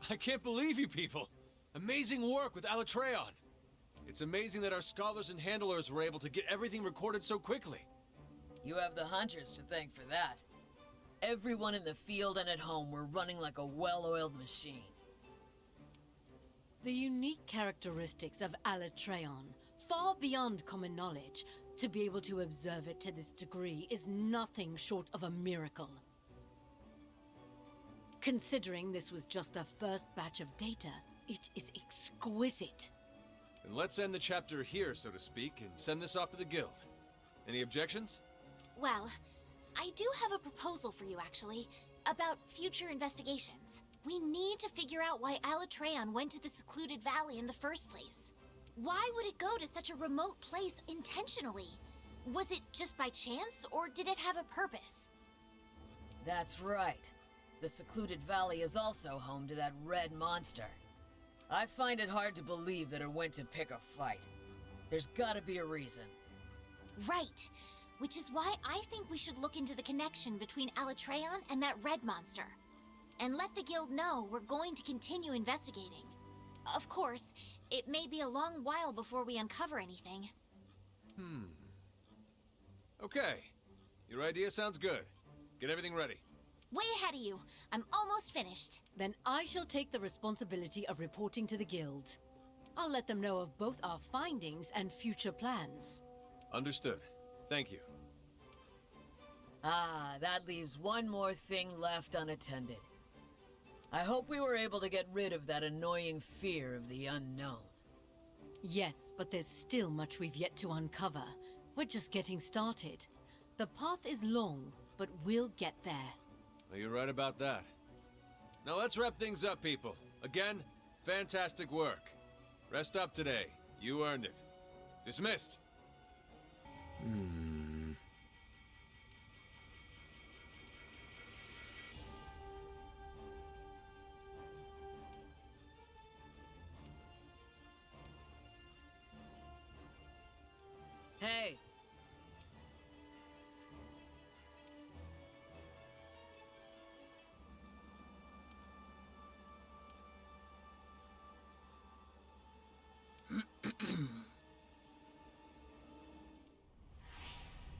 I can't believe you people. Amazing work with Alatreon. It's amazing that our scholars and handlers were able to get everything recorded so quickly. You have the hunters to thank for that. Everyone in the field and at home were running like a well-oiled machine. The unique characteristics of Alatreon, far beyond common knowledge, to be able to observe it to this degree is nothing short of a miracle. Considering this was just the first batch of data, it is exquisite. And let's end the chapter here, so to speak, and send this off to the guild. Any objections? Well, I do have a proposal for you, actually, about future investigations. We need to figure out why Alatreon went to the secluded valley in the first place. Why would it go to such a remote place intentionally? Was it just by chance, or did it have a purpose? That's right. The secluded valley is also home to that red monster. I find it hard to believe that it went to pick a fight. There's gotta be a reason. Right. Which is why I think we should look into the connection between Alatreon and that red monster. And let the guild know we're going to continue investigating. Of course, it may be a long while before we uncover anything. Okay. Your idea sounds good. Get everything ready. Way ahead of you. I'm almost finished. Then I shall take the responsibility of reporting to the guild. I'll let them know of both our findings and future plans. Understood. Thank you. Ah, that leaves one more thing left unattended. I hope we were able to get rid of that annoying fear of the unknown. Yes, but there's still much we've yet to uncover. We're just getting started. The path is long, but we'll get there. Well, you're right about that. Now let's wrap things up, people. Again, fantastic work. Rest up today. You earned it. Dismissed. Hey!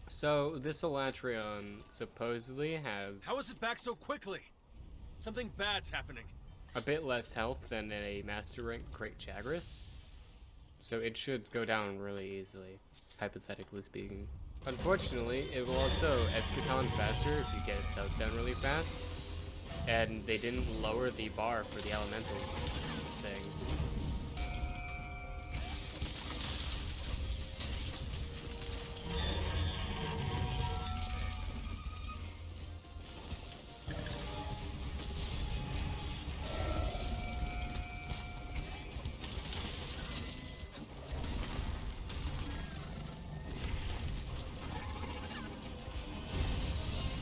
So, this Alatreon supposedly has How is it back so quickly? Something bad's happening. a bit less health than a Master Rank Great Chagris, so it should go down really easily, hypothetically speaking. Unfortunately, it will also eschaton faster if you get it soaked down really fast, and they didn't lower the bar for the elemental thing.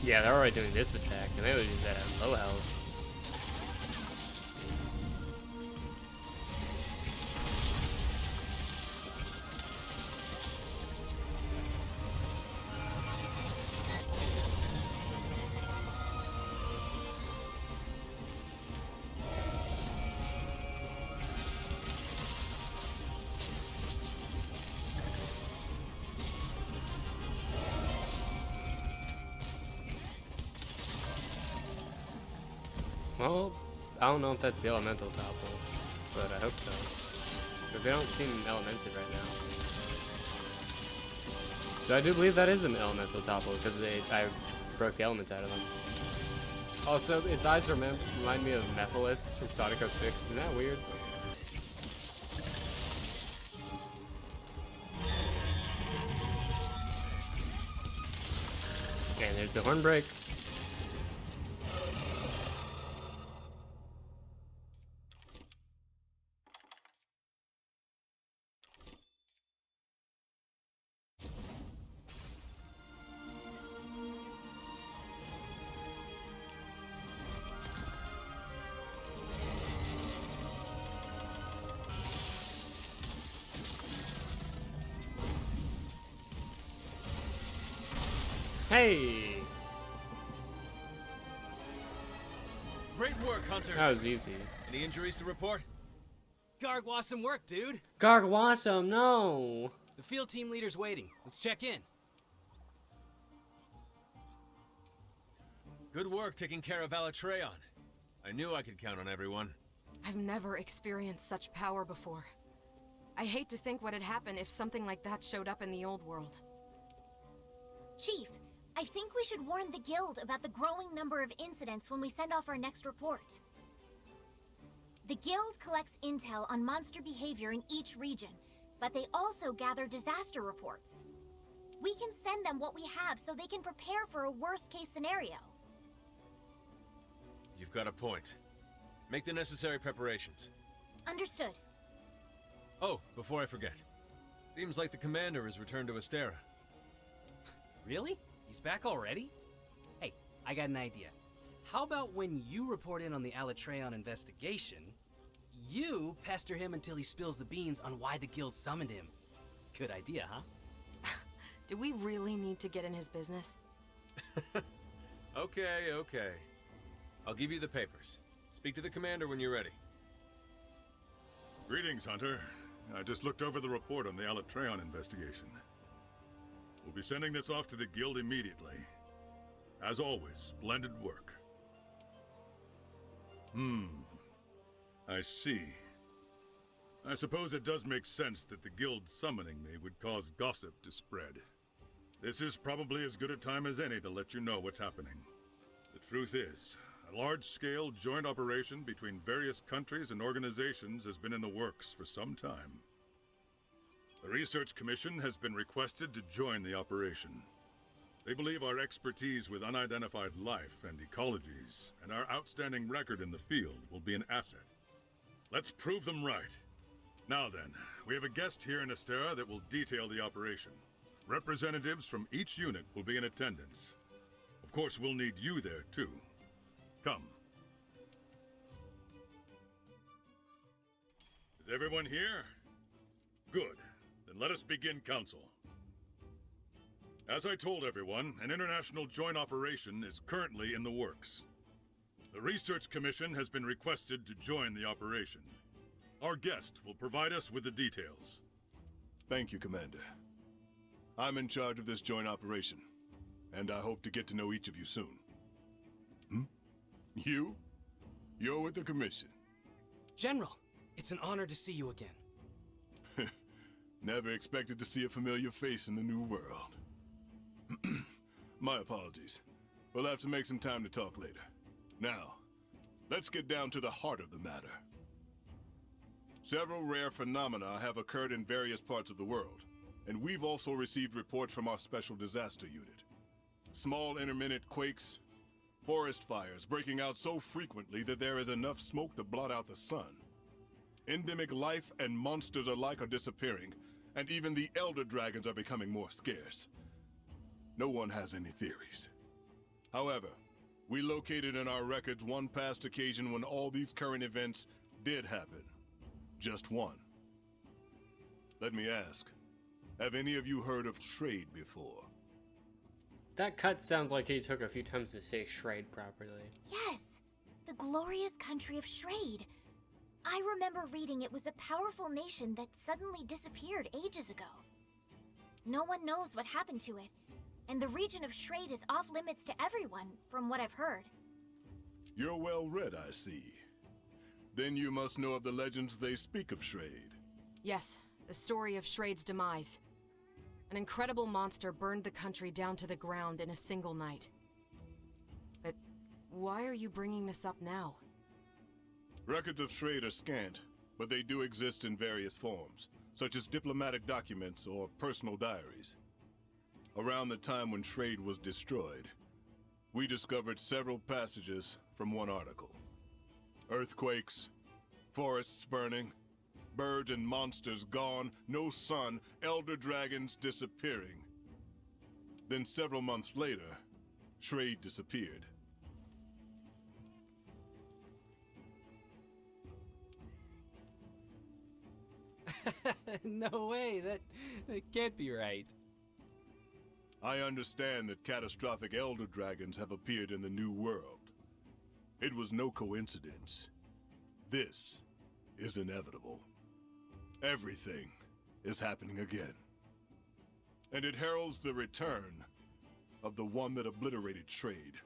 Yeah, they're already doing this attack, and they would use that at low health. Well, I don't know if that's the elemental topple, but I hope so. Because they don't seem elemented right now. So I do believe that is an elemental topple, because I broke the element out of them. Also, its eyes remind me of Mephiles from Sonic 06. Isn't that weird? And there's the horn break. Hey! Great work, Hunter. Hunters. That was easy. Any injuries to report? Garg wants some work, dude. Gargwassum, no! The field team leader's waiting. Let's check in. Good work taking care of Alatreon. I knew I could count on everyone. I've never experienced such power before. I hate to think what had happened if something like that showed up in the old world. Chief, I think we should warn the Guild about the growing number of incidents when we send off our next report. The Guild collects intel on monster behavior in each region, but they also gather disaster reports. We can send them what we have so they can prepare for a worst-case scenario. You've got a point. Make the necessary preparations. Understood. Oh, before I forget. Seems like the commander has returned to Astera. Really? He's back already? Hey, I got an idea. How about when you report in on the Alatreon investigation, you pester him until he spills the beans on why the guild summoned him? Good idea, huh? Do we really need to get in his business? Okay. I'll give you the papers. Speak to the commander when you're ready. Greetings, Hunter. I just looked over the report on the Alatreon investigation. We'll be sending this off to the Guild immediately. As always, splendid work. I see. I suppose it does make sense that the Guild summoning me would cause gossip to spread. This is probably as good a time as any to let you know what's happening. The truth is, a large-scale joint operation between various countries and organizations has been in the works for some time. The Research Commission has been requested to join the operation. They believe our expertise with unidentified life and ecologies, and our outstanding record in the field will be an asset. Let's prove them right. Now then, we have a guest here in Astera that will detail the operation. Representatives from each unit will be in attendance. Of course, we'll need you there, too. Come. Is everyone here? Good. Then let us begin council. As I told everyone, an international joint operation is currently in the works. The Research Commission has been requested to join the operation. Our guest will provide us with the details. Thank you, Commander. I'm in charge of this joint operation, and I hope to get to know each of you soon. You? You're with the Commission. General, it's an honor to see you again. Never expected to see a familiar face in the new world. My apologies. We'll have to make some time to talk later. Now, let's get down to the heart of the matter. Several rare phenomena have occurred in various parts of the world, and we've also received reports from our Special Disaster Unit. Small intermittent quakes, forest fires breaking out so frequently that there is enough smoke to blot out the sun. Endemic life and monsters alike are disappearing, and even the Elder Dragons are becoming more scarce. No one has any theories. However, we located in our records one past occasion when all these current events did happen. Just one. Let me ask, have any of you heard of trade before? That cut sounds like he took a few times to say Shrade properly. Yes, the glorious country of Shrade. I remember reading it was a powerful nation that suddenly disappeared ages ago. No one knows what happened to it, and the region of Shrade is off limits to everyone, from what I've heard. You're well read, I see. Then you must know of the legends they speak of Shrade. Yes, the story of Shrade's demise. An incredible monster burned the country down to the ground in a single night. But why are you bringing this up now? Records of Shrade are scant, but they do exist in various forms, such as diplomatic documents or personal diaries. Around the time when Shrade was destroyed, we discovered several passages from one article. Earthquakes, forests burning, birds and monsters gone, no sun, elder dragons disappearing. Then several months later, Shrade disappeared. No way, that can't be right. I understand that catastrophic elder dragons have appeared in the New World. It was no coincidence. This is inevitable. Everything is happening again. And it heralds the return of the one that obliterated Shrade,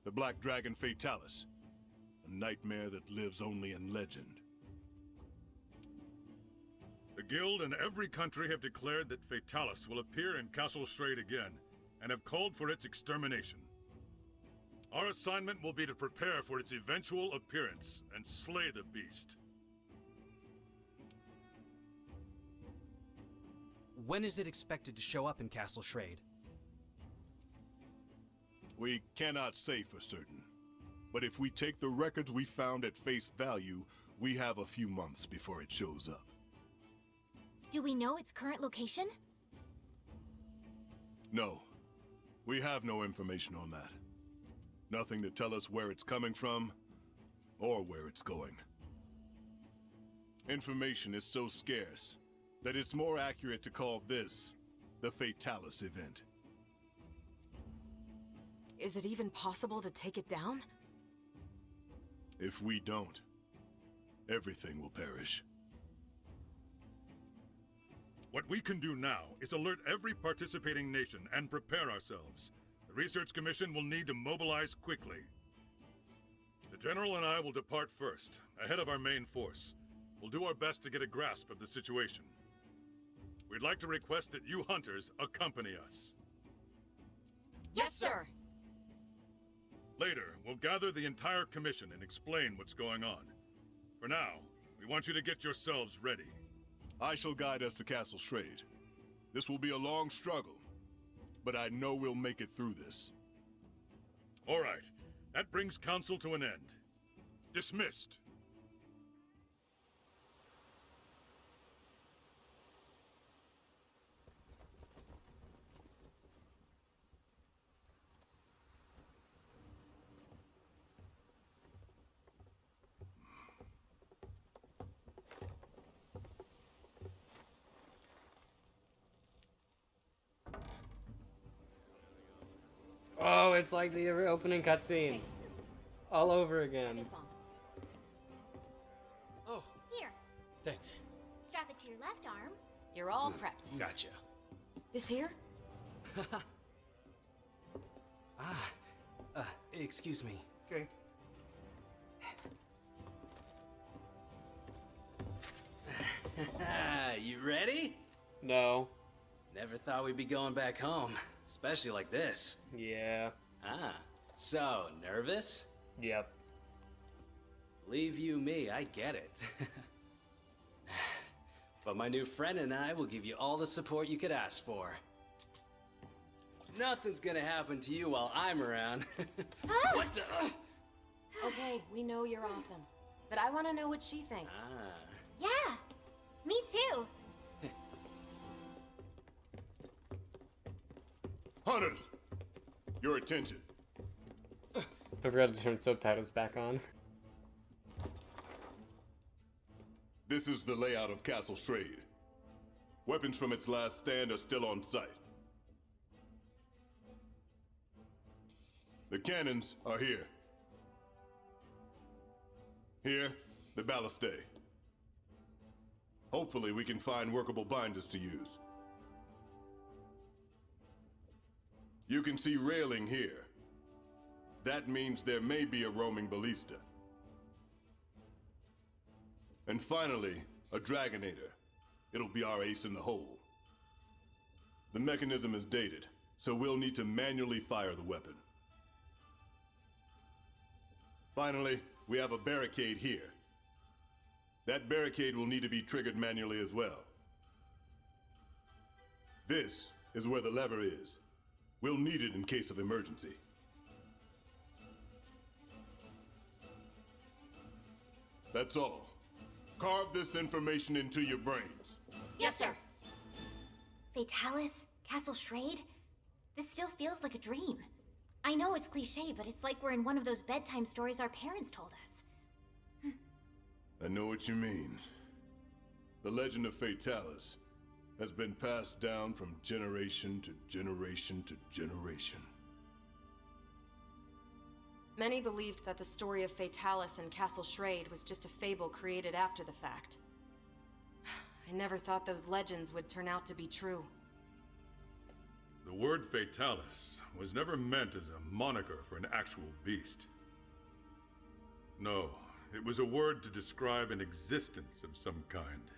the Black Dragon Fatalis, a nightmare that lives only in legend. The Guild and every country have declared that Fatalis will appear in Castle Shrade again, and have called for its extermination. Our assignment will be to prepare for its eventual appearance and slay the beast. When is it expected to show up in Castle Shrade? We cannot say for certain, but if we take the records we found at face value, we have a few months before it shows up. Do we know its current location? No, we have no information on that. Nothing to tell us where it's coming from, or where it's going. Information is so scarce that it's more accurate to call this the Fatalis event. Is it even possible to take it down? If we don't, everything will perish. What we can do now is alert every participating nation and prepare ourselves. The Research Commission will need to mobilize quickly. The General and I will depart first, ahead of our main force. We'll do our best to get a grasp of the situation. We'd like to request that you hunters accompany us. Yes, sir! Later, we'll gather the entire Commission and explain what's going on. For now, we want you to get yourselves ready. I shall guide us to Castle Shrade. This will be a long struggle, but I know we'll make it through this. All right. That brings Council to an end. Dismissed. Oh, it's like the opening cutscene. All over again. This on. Oh, Here, thanks. strap it to your left arm. You're all prepped. Gotcha. This here? Excuse me. Okay. You ready? No. Never thought we'd be going back home, especially like this. Yeah. So, nervous? Yep. Believe you me, I get it. But my new friend and I will give you all the support you could ask for. Nothing's gonna happen to you while I'm around. What the? Okay, we know you're awesome. But I want to know what she thinks. Yeah, me too. Hunters! Your attention. I forgot to turn subtitles back on. This is the layout of Castle Shrade. Weapons from its last stand are still on site. The cannons are here. Here, the ballistae. Hopefully we can find workable binders to use. You can see railing here. That means there may be a roaming ballista. And finally, a Dragonator. It'll be our ace in the hole. The mechanism is dated, so we'll need to manually fire the weapon. Finally, we have a barricade here. That barricade will need to be triggered manually as well. This is where the lever is. We'll need it in case of emergency. That's all. Carve this information into your brains. Yes, sir. Fatalis, Castle Shrade? This still feels like a dream. I know it's cliche, but it's like we're in one of those bedtime stories our parents told us. I know what you mean. The legend of Fatalis has been passed down from generation to generation to generation. Many believed that the story of Fatalis and Castle Schrade was just a fable created after the fact. I never thought those legends would turn out to be true. The word Fatalis was never meant as a moniker for an actual beast. No, it was a word to describe an existence of some kind.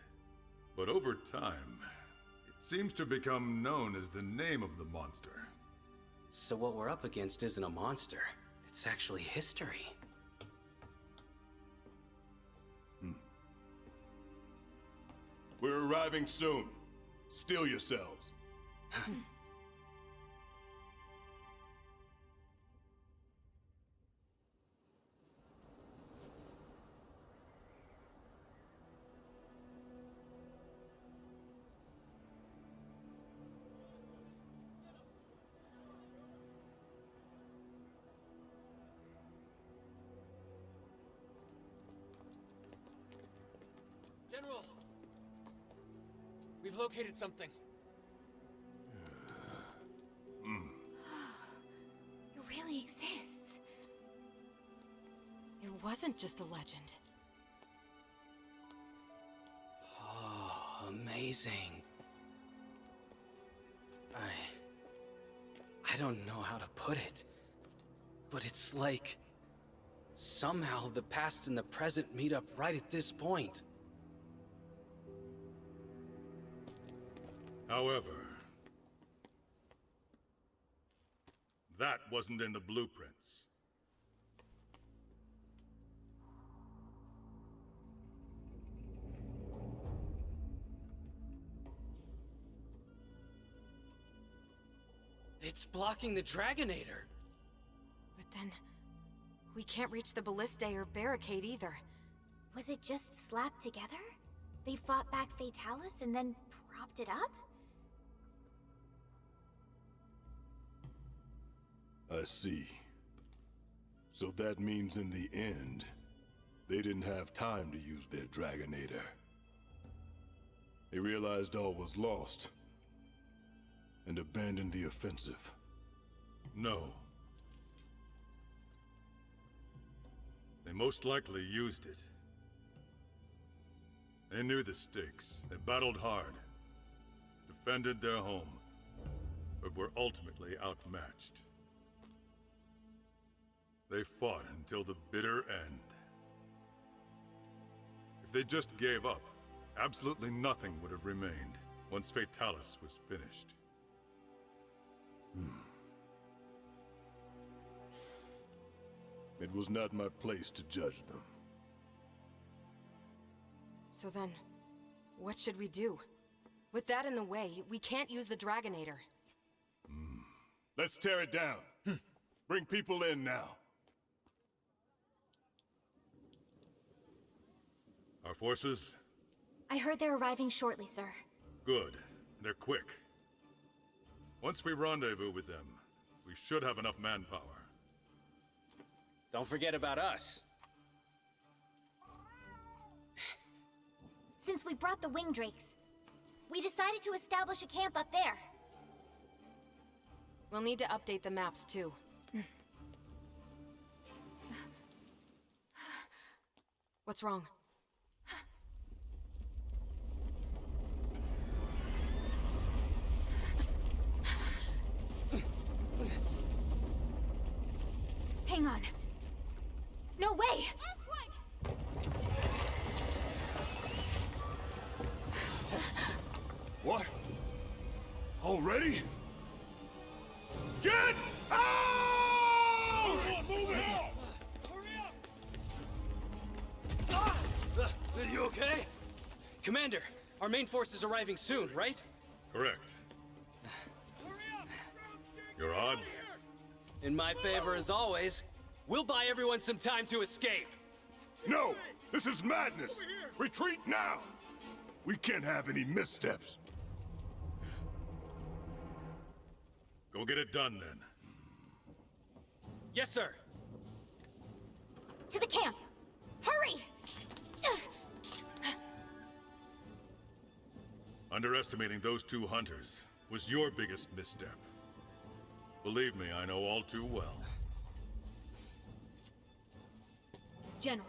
But over time, it seems to become known as the name of the monster. So what we're up against isn't a monster. It's actually history. We're arriving soon. Steel yourselves. General! We've located something. It really exists. It wasn't just a legend. Oh, amazing. I don't know how to put it, but it's like somehow the past and the present meet up right at this point. However, that wasn't in the blueprints. It's blocking the Dragonator. But then, we can't reach the ballistae or barricade either. Was it just slapped together? They fought back Fatalis and then propped it up? I see. So that means in the end, they didn't have time to use their Dragonator. They realized all was lost and abandoned the offensive. No. They most likely used it. They knew the stakes. They battled hard, defended their home, but were ultimately outmatched. They fought until the bitter end. If they just gave up, absolutely nothing would have remained once Fatalis was finished. It was not my place to judge them. So then, what should we do? With that in the way, we can't use the Dragonator. Let's tear it down. Bring people in now. Our forces? I heard they're arriving shortly, sir. Good. They're quick. Once we rendezvous with them, we should have enough manpower. Don't forget about us. Since we brought the wing drakes, we decided to establish a camp up there. We'll need to update the maps too. What's wrong? Hang on. No way! What? Already? Get out! Move it! Hurry up! Are you okay? Commander, our main force is arriving soon, right? Correct. Hurry up! Your odds? In my favor as always. We'll buy everyone some time to escape. No! This is madness! Retreat now! We can't have any missteps. Go get it done, then. Yes, sir. To the camp! Hurry! Underestimating those two hunters was your biggest misstep. Believe me, I know all too well. General.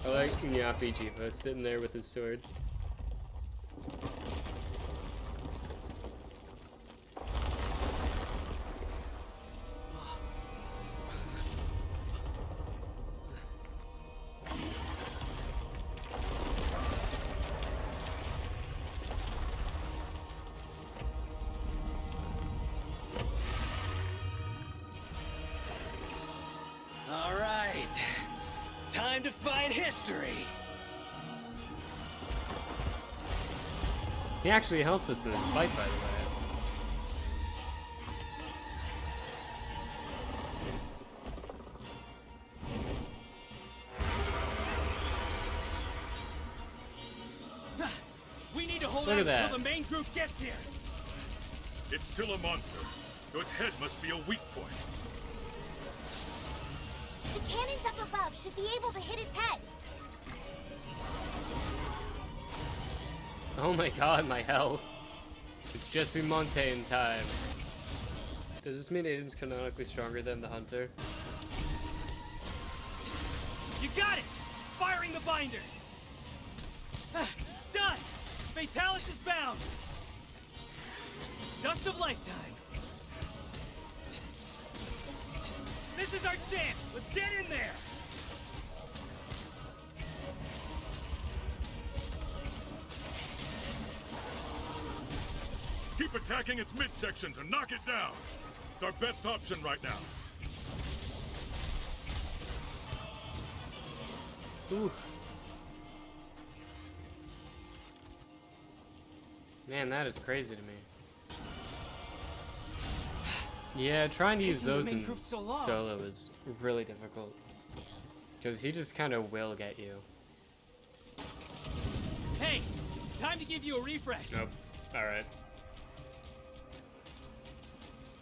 I like Nyafi Jiva sitting there with his sword. All right. Time to fight history. He actually helps us in this fight, by the way. We need to hold Look out at that. until the main group gets here. It's still a monster, so its head must be a weak point. The cannons up above should be able to hit its head. Oh my god, my health. It's just been Montaigne time. Does this mean Aiden's canonically stronger than the Hunter? You got it! Firing the binders! Done! Fatalis is bound! Dust of lifetime! This is our chance! Let's get in there! Keep attacking its midsection to knock it down. It's our best option right now. Ooh. Man, that is crazy to me. Yeah, trying to use taking the those main in group so long. solo is really difficult. Because he just kind of will get you. Hey! Time to give you a refresh! Nope. Alright.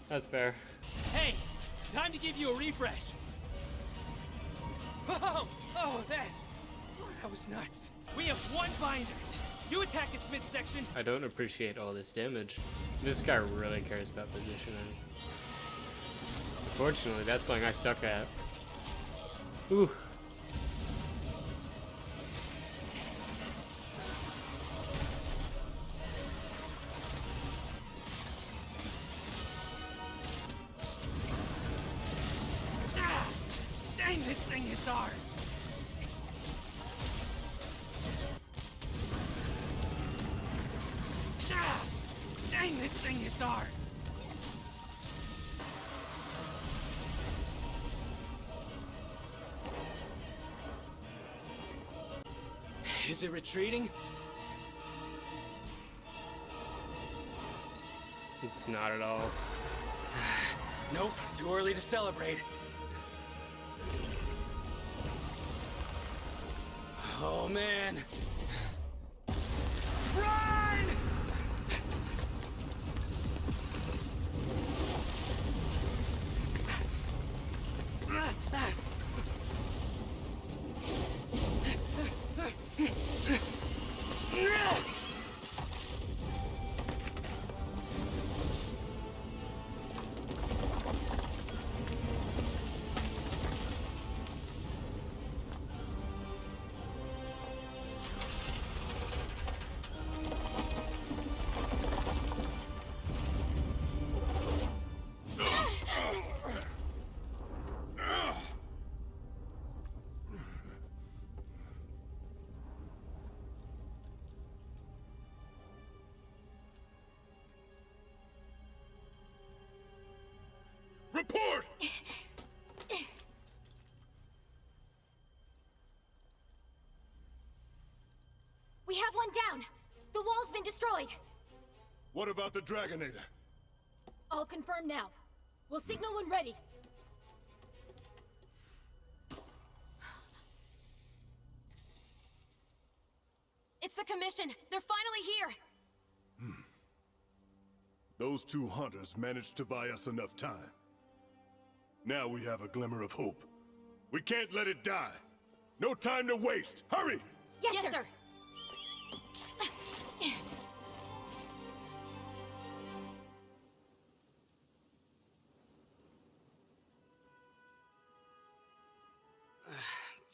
That's fair. Hey! Time to give you a refresh! Oh! Oh, that was nuts! We have one binder! You attack its midsection! I don't appreciate all this damage. This guy really cares about positioning. Unfortunately, that's something I suck at. Ooh. Ah! Dang, this thing hits hard! Ah! Dang, this thing hits hard! Is it retreating? It's not at all. Nope, too early to celebrate. Oh man. Run! Report! We have one down. The wall's been destroyed. What about the Dragonator? I'll confirm now. We'll signal when ready. It's the Commission! They're finally here! Those two hunters managed to buy us enough time. Now we have a glimmer of hope. We can't let it die! No time to waste! Hurry! Yes, sir!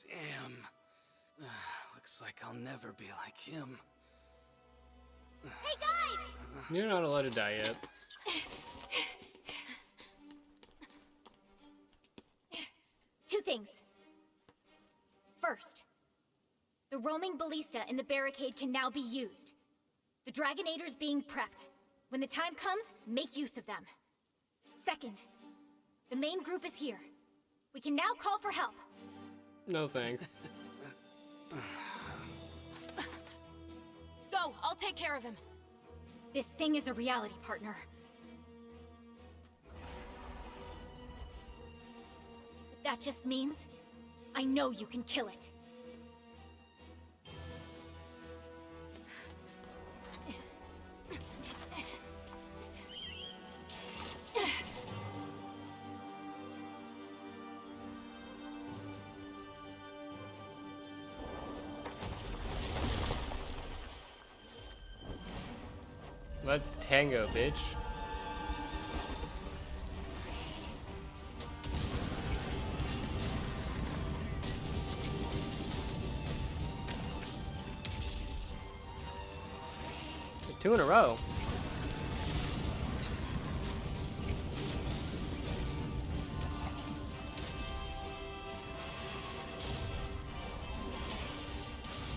Damn. Looks like I'll never be like him. Hey guys! You're not allowed to die yet. Two things. First, the roaming ballista in the barricade can now be used. The Dragonators being prepped. When the time comes, make use of them. Second, the main group is here. We can now call for help. No thanks. Go! I'll take care of him! This thing is a reality, partner. But that just means I know you can kill it. Let's tango, bitch. Two in a row.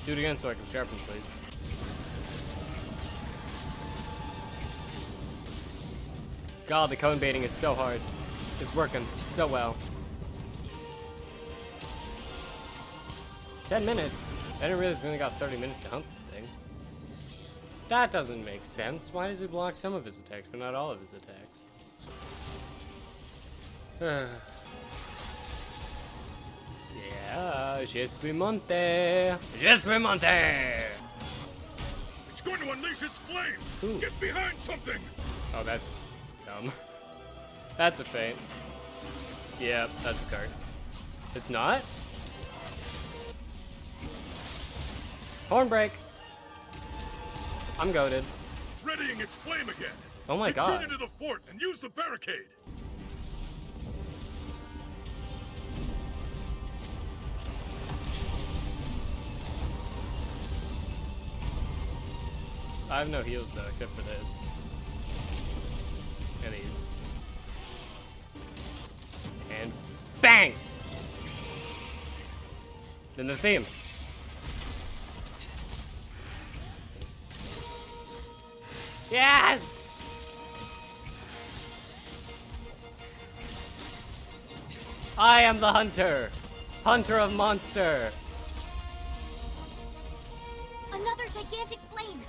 Do it again so I can sharpen, please. God, the cone baiting is so hard. It's working so well. 10 minutes? I didn't realize we only got 30 minutes to hunt this thing. That doesn't make sense. Why does it block some of his attacks, but not all of his attacks? Yeah, je suis monté. Je suis monté. It's going to unleash its flame! Ooh. Get behind something! Oh, that's dumb. That's a feint. Yeah, that's a card. It's not? Horn break. I'm goated. Readying its flame again! Oh my god. Retreat into the fort and use the barricade! I have no heals though, except for this. And these. And bang! Then the theme. Yes! I am the hunter! Hunter of monster! Another gigantic flame!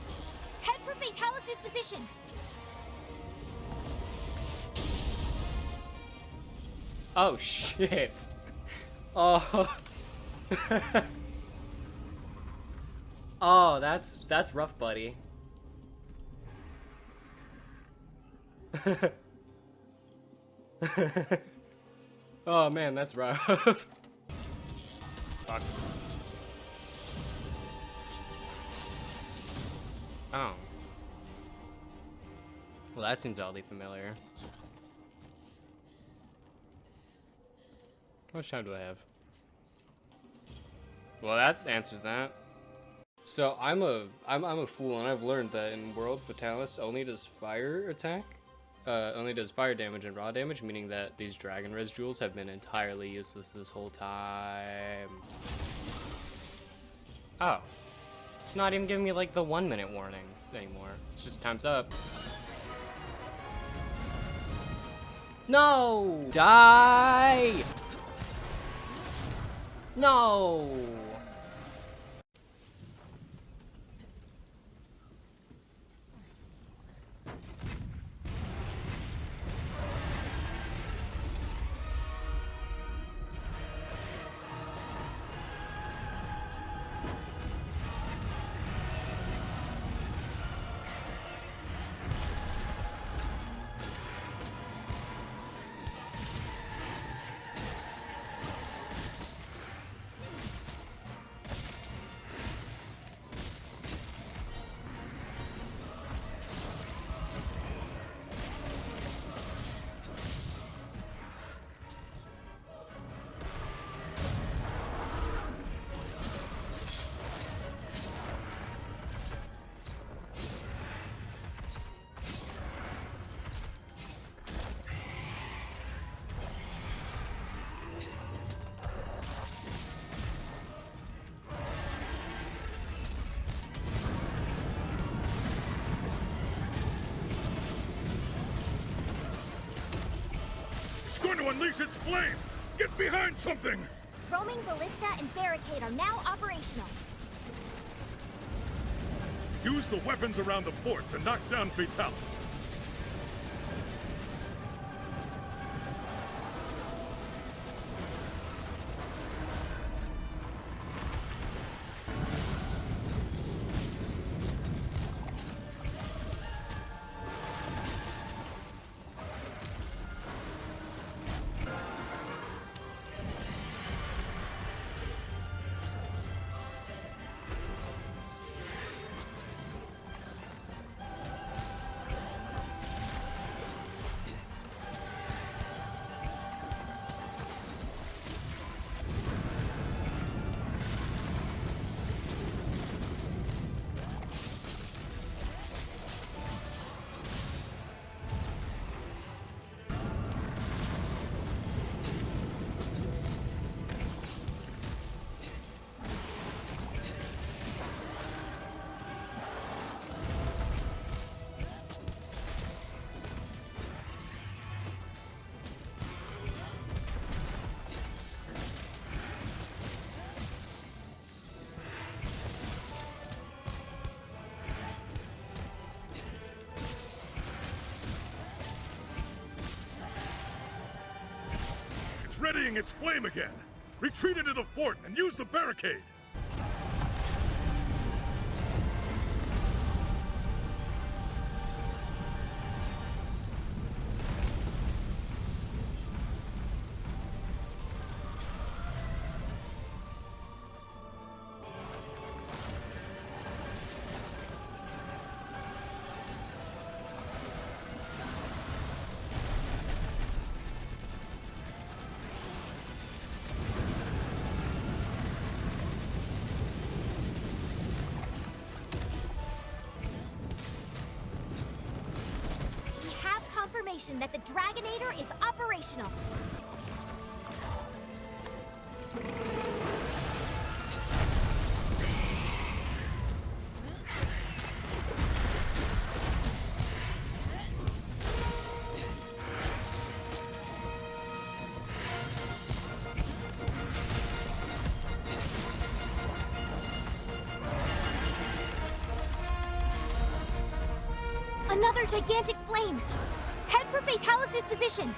Head for Fatalis' position! Oh shit! Oh. Oh, that's rough, buddy. Oh man, that's rough. Fuck. Oh. Well, that seems oddly familiar. How much time do I have? Well, that answers that. So I'm a fool, and I've learned that in World Fatalis only does fire attack, only does fire damage and raw damage, meaning that these Dragon Res jewels have been entirely useless this whole time. Oh, it's not even giving me like the 1-minute warnings anymore. It's just time's up. No! Die! No! to unleash its flame! Get behind something! Roaming ballista and barricade are now operational. Use the weapons around the fort to knock down Vitalis. Readying its flame again. Retreat into the fort and use the barricade. That the Dragonator is operational. Another gigantic flame! Head for Fatalis' position!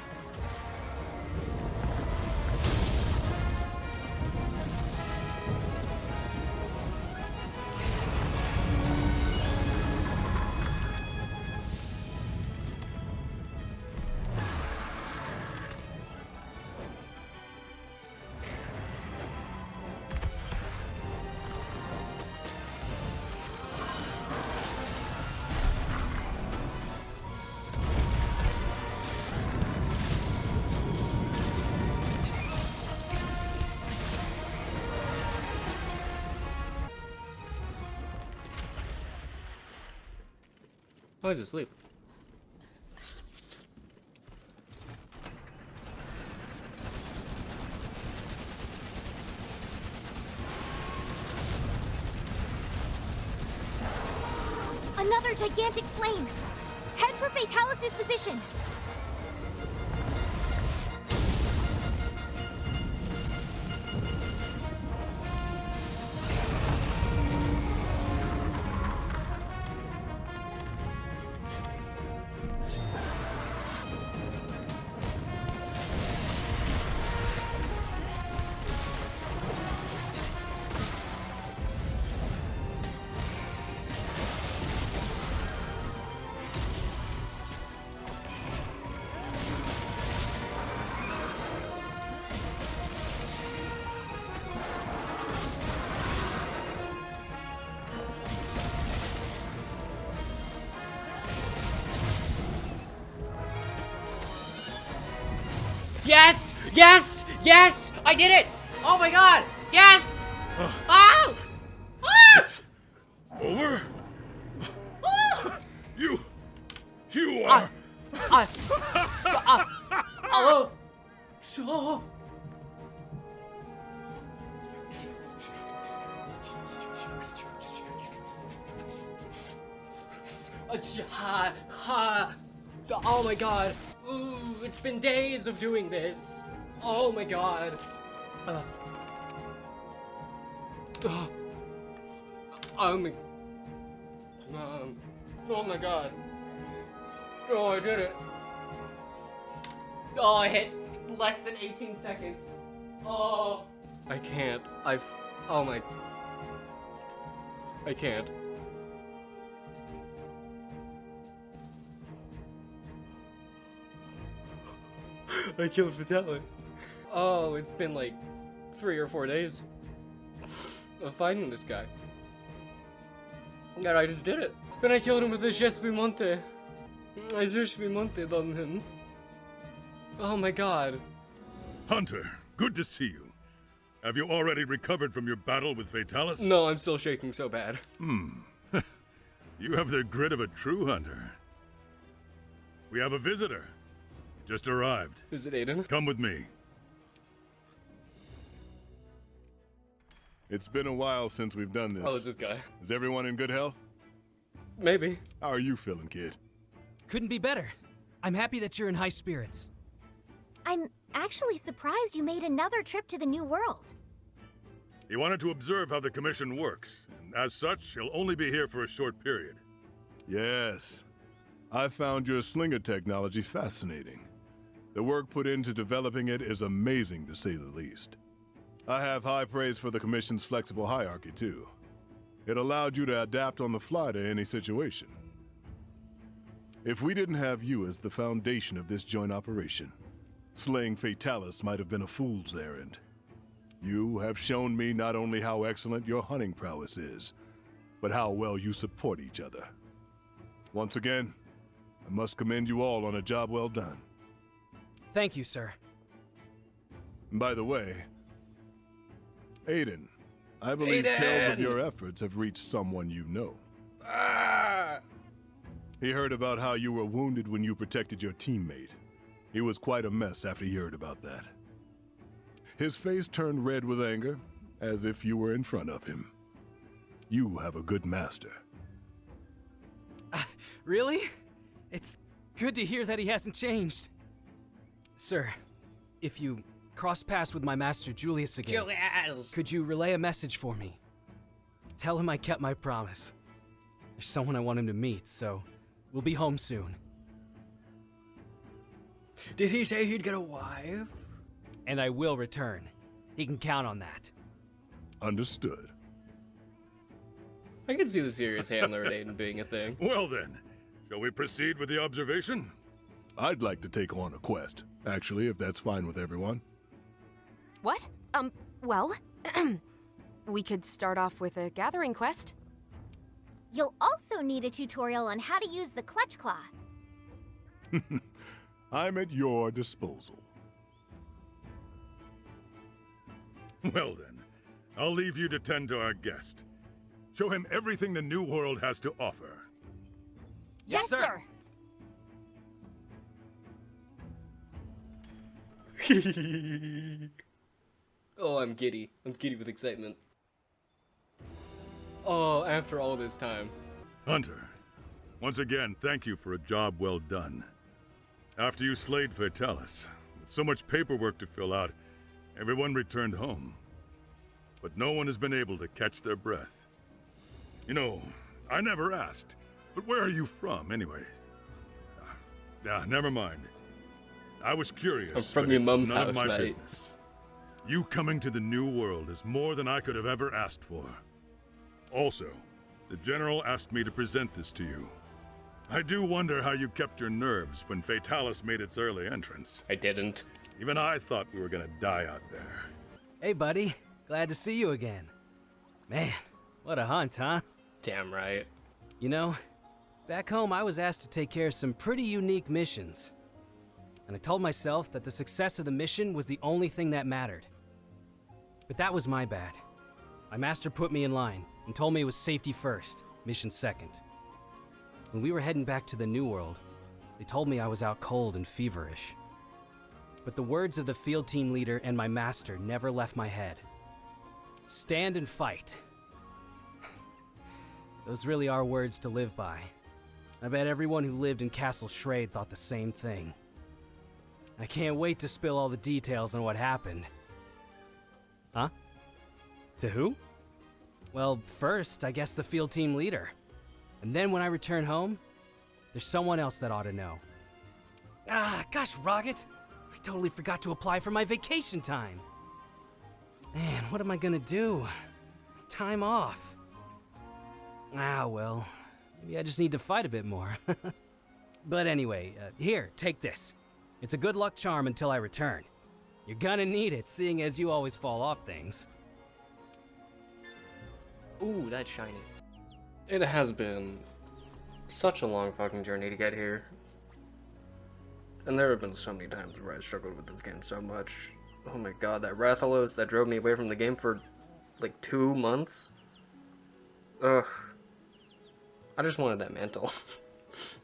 Oh, he's asleep. Another gigantic flame! Head for Fatalis' position! Yes! Yes! Yes! I did it! Oh my god! Yes! Ah! Ah! Over? You are... Oh my god. Ooh, it's been days of doing this. Oh my god. Oh my god. Oh, I did it. Oh, I hit less than 18 seconds. Oh. I can't. Oh my. I can't. I killed Vitalis. Oh, it's been like 3 or 4 days of finding this guy. And I just did it. And I killed him with a Jespimonte. I Jespimonte on him. Oh my god. Hunter, good to see you. Have you already recovered from your battle with Fatalis? No, I'm still shaking so bad. You have the grit of a true hunter. We have a visitor. Just arrived. Is it Aiden? Come with me. It's been a while since we've done this. Oh, it's this guy. Is everyone in good health? Maybe. How are you feeling, kid? Couldn't be better. I'm happy that you're in high spirits. I'm actually surprised you made another trip to the New World. He wanted to observe how the commission works, and as such, he'll only be here for a short period. Yes. I found your slinger technology fascinating. The work put into developing it is amazing, to say the least. I have high praise for the Commission's flexible hierarchy, too. It allowed you to adapt on the fly to any situation. If we didn't have you as the foundation of this joint operation, slaying Fatalis might have been a fool's errand. You have shown me not only how excellent your hunting prowess is, but how well you support each other. Once again, I must commend you all on a job well done. Thank you, sir. And by the way, Aiden, I believe tales of your efforts have reached someone you know. He heard about how you were wounded when you protected your teammate. He was quite a mess after he heard about that. His face turned red with anger, as if you were in front of him. You have a good master. Really? It's good to hear that he hasn't changed. Sir, if you cross paths with my master Julius again, could you relay a message for me? Tell him I kept my promise. There's someone I want him to meet, so we'll be home soon. Did he say he'd get a wife? And I will return. He can count on that. Understood. I can see the serious handler at Aiden being a thing. Well then, shall we proceed with the observation? I'd like to take on a quest, actually, if that's fine with everyone. What? Well, we could start off with a gathering quest. You'll also need a tutorial on how to use the clutch claw. I'm at your disposal. Well then, I'll leave you to tend to our guest. Show him everything the New World has to offer. Yes, sir. Oh, I'm giddy. I'm giddy with excitement. Oh, after all this time. Hunter, once again, thank you for a job well done. After you slayed Fatalis, with so much paperwork to fill out, everyone returned home. But no one has been able to catch their breath. You know, I never asked, but where are you from, anyway? Never mind. I was curious, I'm from but your it's mum's none house, of my mate. business. You coming to the New World is more than I could have ever asked for. Also, the General asked me to present this to you. I do wonder how you kept your nerves when Fatalis made its early entrance. I didn't. Even I thought we were gonna die out there. Hey, buddy. Glad to see you again. Man, what a hunt, huh? Damn right. You know, back home I was asked to take care of some pretty unique missions. And I told myself that the success of the mission was the only thing that mattered. But that was my bad. My master put me in line and told me it was safety first, mission second. When we were heading back to the New World, they told me I was out cold and feverish. But the words of the field team leader and my master never left my head. Stand and fight. Those really are words to live by. I bet everyone who lived in Castle Schrade thought the same thing. I can't wait to spill all the details on what happened. Huh? To who? Well, first, I guess the field team leader. And then when I return home, there's someone else that ought to know. Ah, gosh, Rocket! I totally forgot to apply for my vacation time. Man, what am I gonna do? Time off. Ah, well, maybe I just need to fight a bit more. But anyway, here, take this. It's a good luck charm until I return. You're gonna need it, seeing as you always fall off things. Ooh, that's shiny. It has been such a long fucking journey to get here. And there have been so many times where I struggled with this game so much. Oh my god, that Rathalos that drove me away from the game for like 2 months? Ugh. I just wanted that mantle.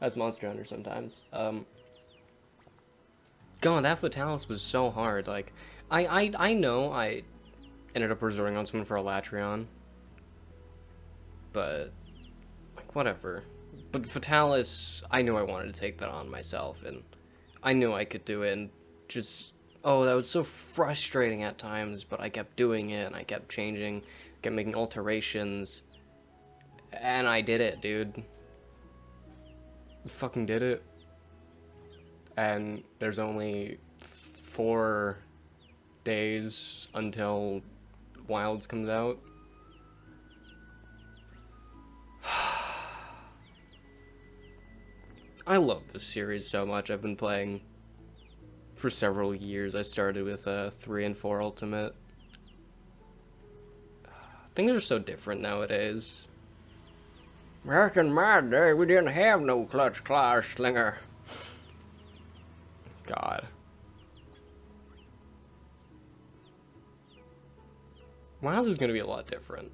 As Monster Hunter sometimes. God, that Fatalis was so hard. Like, I know I ended up resorting on someone for a Latreon. But, like, whatever. But Fatalis, I knew I wanted to take that on myself, and I knew I could do it, and just, oh, that was so frustrating at times, but I kept doing it, and I kept changing, kept making alterations, and I did it, dude. I fucking did it. And there's only 4 days until Wilds comes out. I love this series so much. I've been playing for several years. I started with 3 and 4 Ultimate. Things are so different nowadays. Back in my day, we didn't have no clutch claw slinger. God. Wilds is going to be a lot different.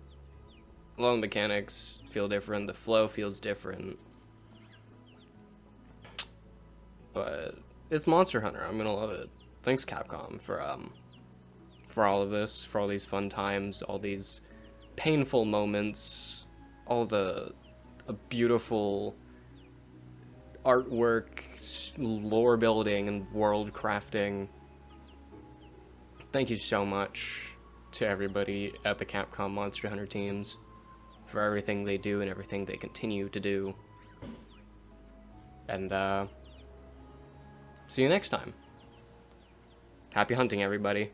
A lot of mechanics feel different. The flow feels different. But it's Monster Hunter. I'm gonna love it. Thanks, Capcom, for all of this, for all these fun times, all these painful moments, all the beautiful artwork, lore building, and world crafting. Thank you so much to everybody at the Capcom Monster Hunter teams for everything they do and everything they continue to do. And see you next time. Happy hunting, everybody.